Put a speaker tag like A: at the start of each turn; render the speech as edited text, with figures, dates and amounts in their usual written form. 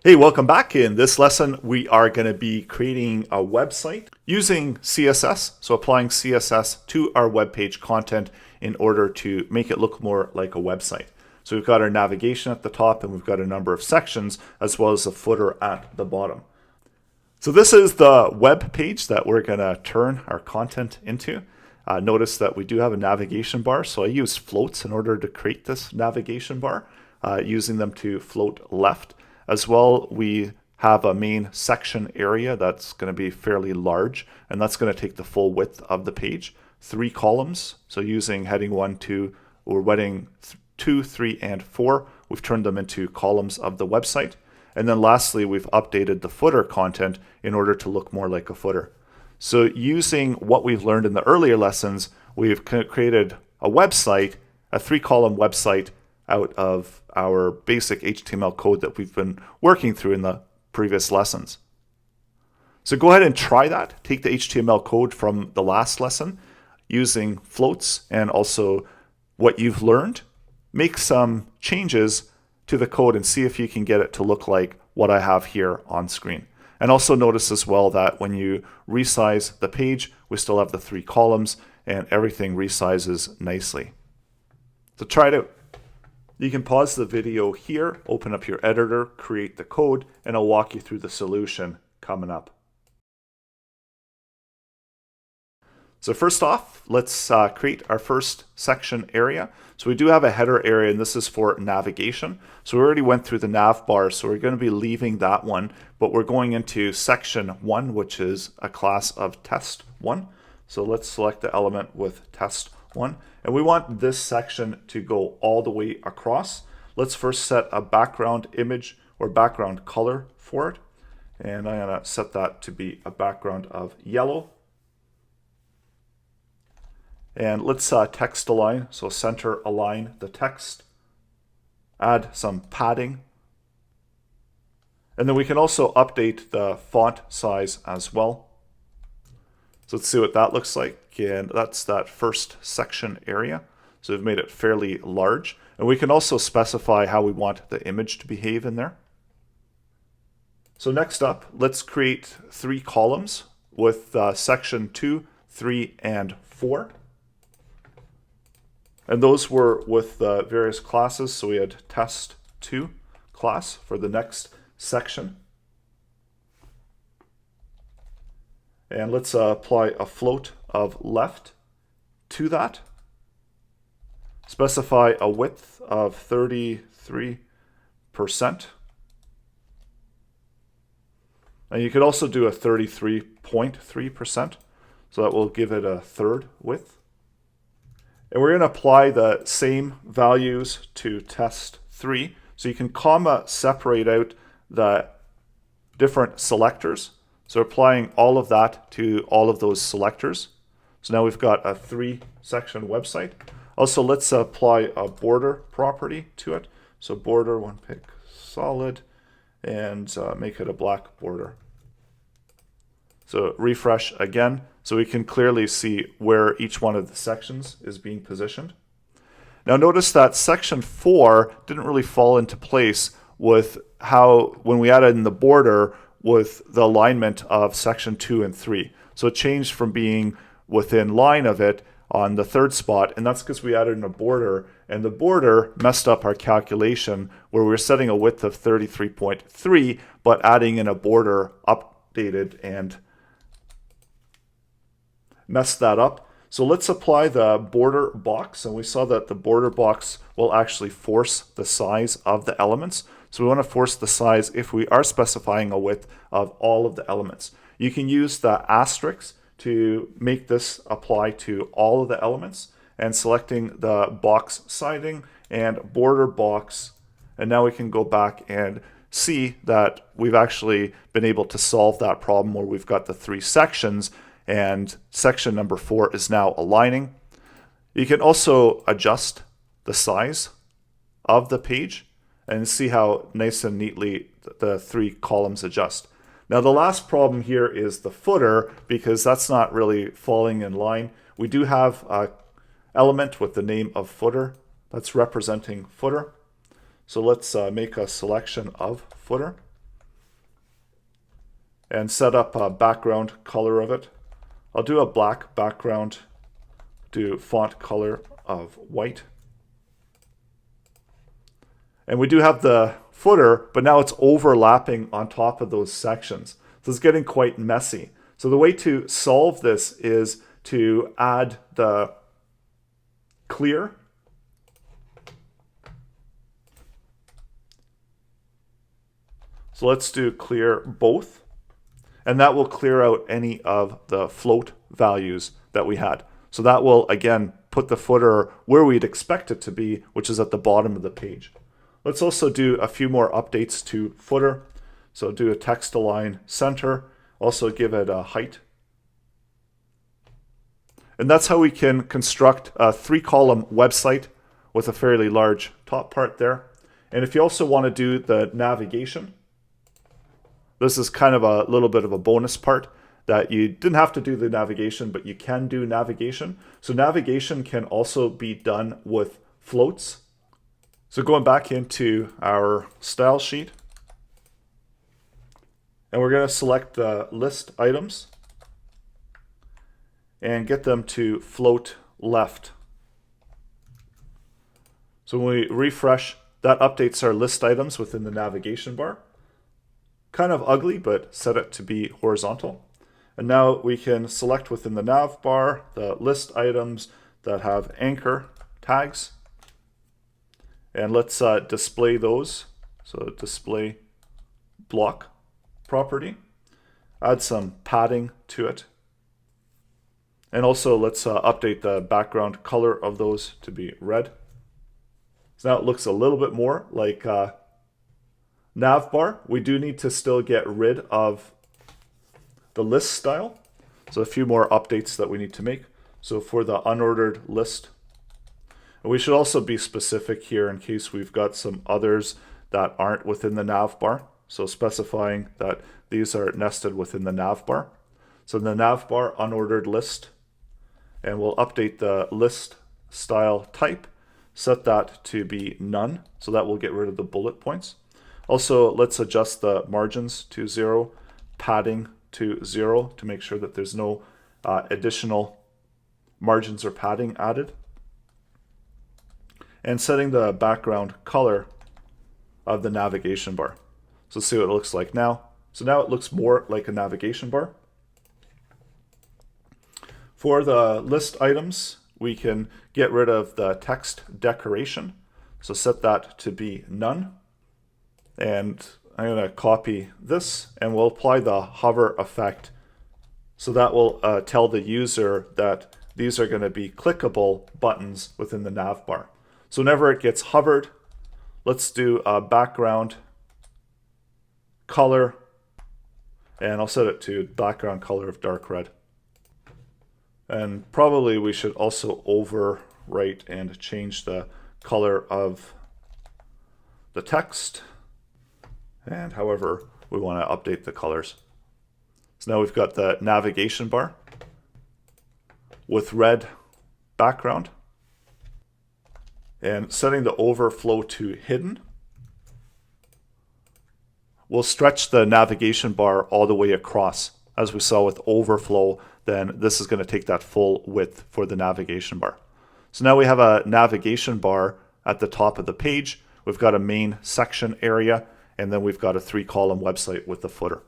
A: Hey, welcome back. In this lesson, we are going to be creating a website using CSS. So applying CSS to our web page content in order to make it look more like a website. So we've got our navigation at the top and we've got a number of sections as well as a footer at the bottom. So this is the web page that we're going to turn our content into. Notice that we do have a navigation bar. So I use floats in order to create this navigation bar, using them to float left. As well, we have a main section area that's going to be fairly large, and that's going to take the full width of the page. 3 columns, so using heading 1, 2, or heading 2, 3, and 4, we've turned them into columns of the website. And then lastly, we've updated the footer content in order to look more like a footer. So using what we've learned in the earlier lessons, we've created a website, a 3-column website out of our basic HTML code that we've been working through in the previous lessons. So go ahead and try that. Take the HTML code from the last lesson using floats and also what you've learned. Make some changes to the code and see if you can get it to look like what I have here on screen. And also notice as well that when you resize the page, we still have the 3 columns and everything resizes nicely. So try it out. You can pause the video here, open up your editor, create the code, and I'll walk you through the solution coming up. So first off, let's create our first section area. So we do have a header area, and this is for navigation. So we already went through the nav bar, so we're going to be leaving that one, but we're going into section 1, which is a class of test 1. So let's select the element with test 1. And we want this section to go all the way across. Let's first set a background image or background color for it. And I'm going to set that to be a background of yellow. And let's text align, so center align the text. Add some padding. And then we can also update the font size as well. So let's see what that looks like. And that's that first section area. So we've made it fairly large. And we can also specify how we want the image to behave in there. So next up, let's create 3 columns with section 2, 3, and 4. And those were with various classes. So we had test 2 class for the next section. And let's apply a float of left to that. Specify a width of 33%. And you could also do a 33.3%. So that will give it a third width. And we're going to apply the same values to test 3. So you can comma separate out the different selectors. So applying all of that to all of those selectors. So now we've got a 3-section website. Also, let's apply a border property to it. So border 1 pick solid and make it a black border. So refresh again so we can clearly see where each one of the sections is being positioned. Now notice that section 4 didn't really fall into place with how, when we added in the border, with the alignment of section 2 and 3. So it changed from being within line of it on the 3rd spot, and that's because we added in a border, and the border messed up our calculation where we were setting a width of 33.3, but adding in a border updated and messed that up. So let's apply the border box, and we saw that the border box will actually force the size of the elements. So we want to force the size if we are specifying a width of all of the elements. You can use the asterisk to make this apply to all of the elements, and selecting the box siding and border box. And now we can go back and see that we've actually been able to solve that problem where we've got the 3 sections and section number 4 is now aligning. You can also adjust the size of the page and see how nice and neatly the 3 columns adjust. Now the last problem here is the footer, because that's not really falling in line. We do have an element with the name of footer that's representing footer. So let's make a selection of footer. and set up a background color of it. I'll do a black background, do font color of white. And we do have the footer, but now it's overlapping on top of those sections. So it's getting quite messy. So the way to solve this is to add the clear. So let's do clear both. And that will clear out any of the float values that we had. So that will, again, put the footer where we'd expect it to be, which is at the bottom of the page. Let's also do a few more updates to footer. So do a text align center, also give it a height. And that's how we can construct a 3-column website with a fairly large top part there. And if you also want to do the navigation, this is kind of a little bit of a bonus part that you didn't have to do the navigation, but you can do navigation. So navigation can also be done with floats. So going back into our style sheet, and we're going to select the list items and get them to float left. So when we refresh, that updates our list items within the navigation bar. Kind of ugly, but set it to be horizontal. And now we can select within the nav bar the list items that have anchor tags. And let's display those. So display block property. Add some padding to it. And also let's update the background color of those to be red. So now it looks a little bit more like navbar. We do need to still get rid of the list style. So a few more updates that we need to make. So for the unordered list, and we should also be specific here in case we've got some others that aren't within the navbar. So specifying that these are nested within the navbar. So in the navbar unordered list, and we'll update the list style type, set that to be none. So that will get rid of the bullet points. Also, let's adjust the margins to 0, padding to 0 to make sure that there's no additional margins or padding added. And setting the background color of the navigation bar. So let's see what it looks like now. So now it looks more like a navigation bar. For the list items, we can get rid of the text decoration. So set that to be none. And I'm going to copy this and we'll apply the hover effect. So that will tell the user that these are going to be clickable buttons within the nav bar. So whenever it gets hovered, let's do a background color, and I'll set it to background color of dark red. And probably we should also overwrite and change the color of the text, and however we want to update the colors. So now we've got the navigation bar with red background, and setting the overflow to hidden. We'll stretch the navigation bar all the way across. As we saw with overflow, then this is going to take that full width for the navigation bar. So now we have a navigation bar at the top of the page. We've got a main section area, and then we've got a 3-column website with the footer.